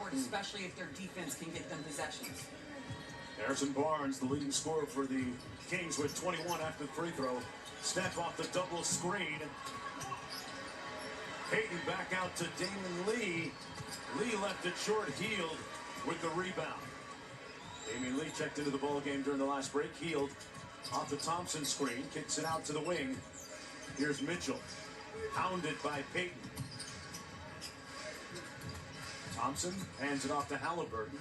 court, especially if their defense can get them possessions. Harrison Barnes, the leading scorer for the Kings, with 21 after the free throw. Steph off the double screen. Payton back out to Damon Lee. Lee left it short, Healed with the rebound. Damien Lee checked into the ball game during the last break. Healed off the Thompson screen, kicks it out to the wing. Here's Mitchell, hounded by Payton. Thompson hands it off to Halliburton.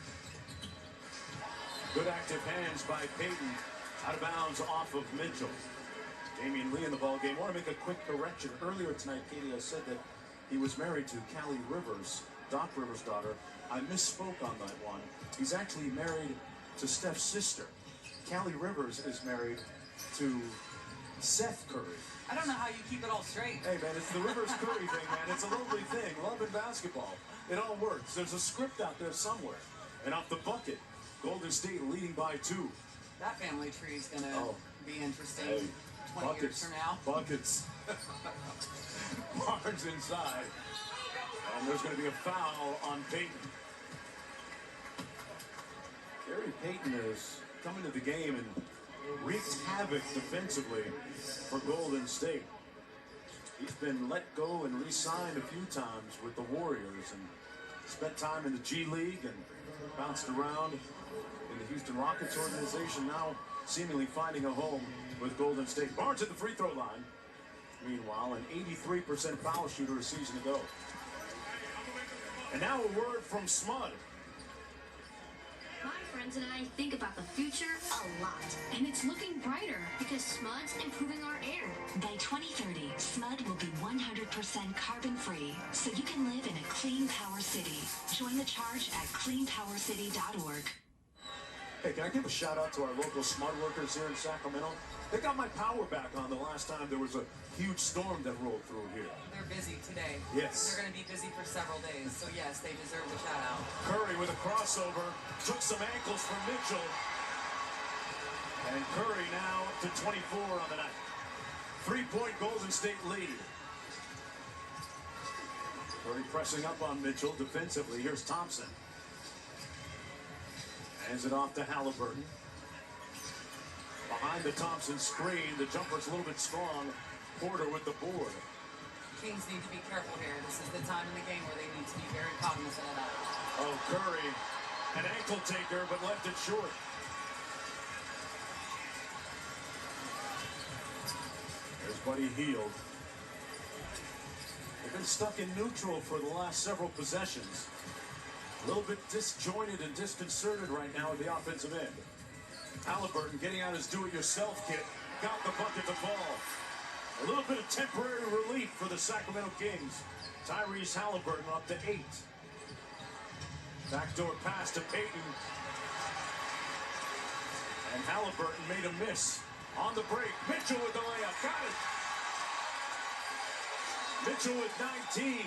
Good active hands by Payton. Out of bounds off of Mitchell. Damien Lee in the ball game. I want to make a quick correction. Earlier tonight, Katie, I said that he was married to Callie Rivers, Doc Rivers' daughter. I misspoke on that one. He's actually married to Steph's sister. Callie Rivers is married to Seth Curry. I don't know how you keep it all straight. Hey, man, it's the Rivers Curry thing, man. It's a lovely thing. Love and basketball. It all works. There's a script out there somewhere. And off the bucket, Golden State leading by 2. That family tree is going to be interesting. Hey, 20 buckets, years from now. Buckets. Barnes inside. And there's going to be a foul on Payton. Gary Payton is coming to the game and wreaked havoc defensively for Golden State. He's been let go and re-signed a few times with the Warriors and spent time in the G League and bounced around in the Houston Rockets organization, now seemingly finding a home with Golden State. Barnes at the free throw line. Meanwhile, an 83% foul shooter a season ago. And now a word from Smud. My friends and I think about the future a lot, and it's looking brighter because Smud's improving our air. By 2030, Smud will be 100% carbon-free, so you can live in a clean power city. Join the charge at cleanpowercity.org. Hey, can I give a shout out to our local Smud workers here in Sacramento? They got my power back on the last time there was a huge storm that rolled through here. They're busy today. Yes. They're going to be busy for several days. So, yes, they deserve a shout out. Curry with a crossover. Took some ankles from Mitchell. And Curry now to 24 on the night. 3-point Golden State lead. Curry pressing up on Mitchell defensively. Here's Thompson. Hands it off to Halliburton. Behind the Thompson screen, the jumper's a little bit strong. Porter with the board. Kings need to be careful here. This is the time in the game where they need to be very cognizant of that. Oh, Curry, an ankle taker, but left it short. There's Buddy Hield. They've been stuck in neutral for the last several possessions. A little bit disjointed and disconcerted right now at the offensive end. Halliburton getting out his do-it-yourself kit. Got the bucket to fall. A little bit of temporary relief for the Sacramento Kings. Tyrese Halliburton up to 8. Backdoor pass to Payton. And Halliburton made a miss on the break. Mitchell with the layup. Got it. Mitchell with 19.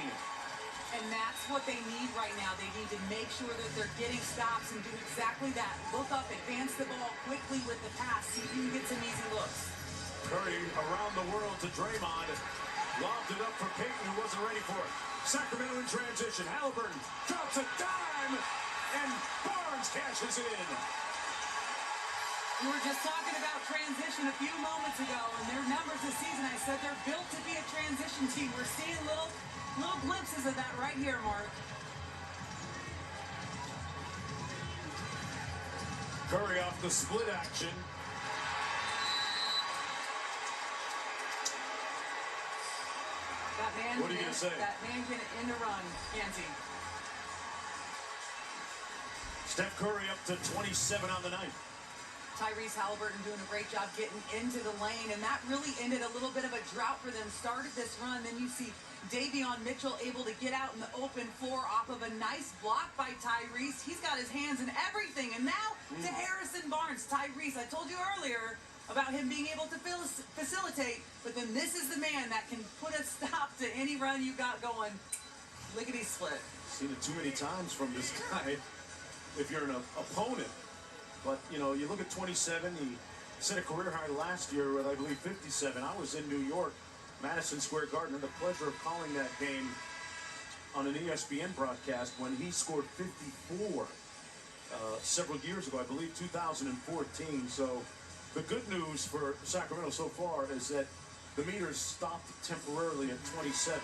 And that's what they need right now. They need to make sure that they're getting stops and do exactly that. Look up, advance the ball quickly with the pass. See if you can get some easy looks. Curry around the world to Draymond. Lobbed it up for Payton, who wasn't ready for it. Sacramento in transition. Halliburton drops a dime, and Barnes cashes it in. We were just talking about transition a few moments ago, and their numbers this season, I said they're built to be a transition team. We're seeing little glimpses of that right here, Mark. Curry off the split action. That man, what are you going to say? That man can end a run, can't he? Steph Curry up to 27 on the night. Tyrese Halliburton doing a great job getting into the lane, and that really ended a little bit of a drought for them. Started this run, then you see Davion Mitchell able to get out in the open floor off of a nice block by Tyrese. He's got his hands in everything, and now to Harrison Barnes. Tyrese, I told you earlier about him being able to facilitate, but then this is the man that can put a stop to any run you got going. Lickety split. Seen it too many times from this guy if you're an opponent. But, you know, you look at 27, he set a career high last year with, I believe, 57. I was in New York, Madison Square Garden, and the pleasure of calling that game on an ESPN broadcast when he scored 54 several years ago, I believe 2014. So the good news for Sacramento so far is that the meters stopped temporarily at 27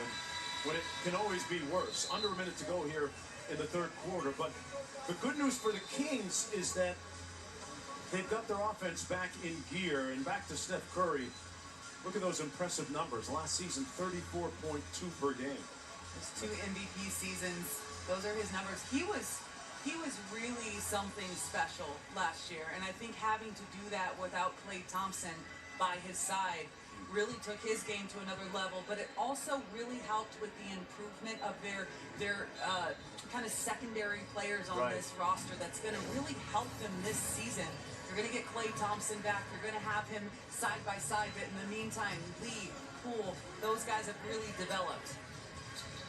when it can always be worse. Under a minute to go here in the third quarter. But the good news for the Kings is that they've got their offense back in gear and back to Steph Curry. Look at those impressive numbers. Last season, 34.2 per game. Those 2 MVP seasons, those are his numbers. He was really something special last year, and I think having to do that without Klay Thompson by his side really took his game to another level, but it also really helped with the improvement of their kind of secondary players on this roster that's going to really help them this season. You're going to get Klay Thompson back. You're going to have him side by side, but in the meantime, Lee, Poole, those guys have really developed.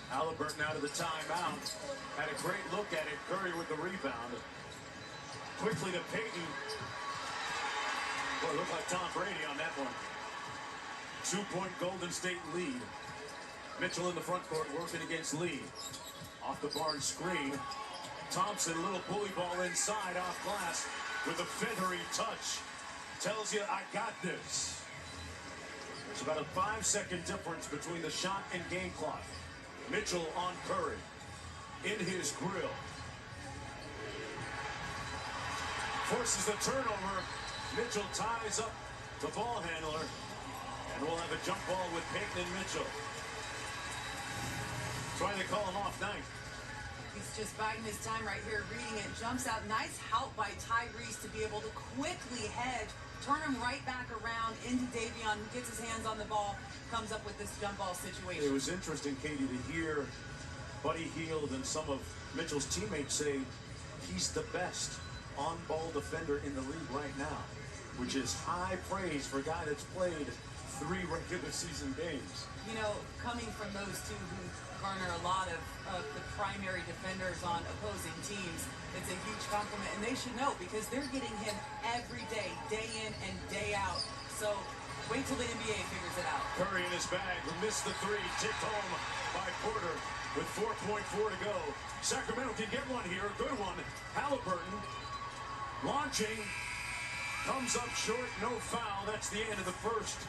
Halliburton out of the timeout. Had a great look at it. Curry with the rebound. Quickly to Payton. Boy, looked like Tom Brady on that one. 2-point Golden State lead. Mitchell in the front court working against Lee. Off the Barnes screen. Thompson, a little bully ball inside off glass with a feathery touch. Tells you, I got this. There's about a 5-second difference between the shot and game clock. Mitchell on Curry. In his grill. Forces the turnover. Mitchell ties up the ball handler. And we'll have a jump ball with Payton and Mitchell. Trying to call him off night. He's just biding his time right here, reading it. Jumps out. Nice help by Tyrese to be able to quickly hedge, turn him right back around into Davion, gets his hands on the ball, comes up with this jump ball situation. It was interesting, Katie, to hear Buddy Hield and some of Mitchell's teammates say he's the best on-ball defender in the league right now, which is high praise for a guy that's played 3 regular season games. You know, coming from those two who garner a lot of the primary defenders on opposing teams, it's a huge compliment, and they should know because they're getting him every day, day in and day out. So wait till the NBA figures it out. Curry in his bag, who missed the 3, tipped home by Porter with 4.4 to go. Sacramento can get one here, a good one. Halliburton launching, comes up short, no foul. That's the end of the first.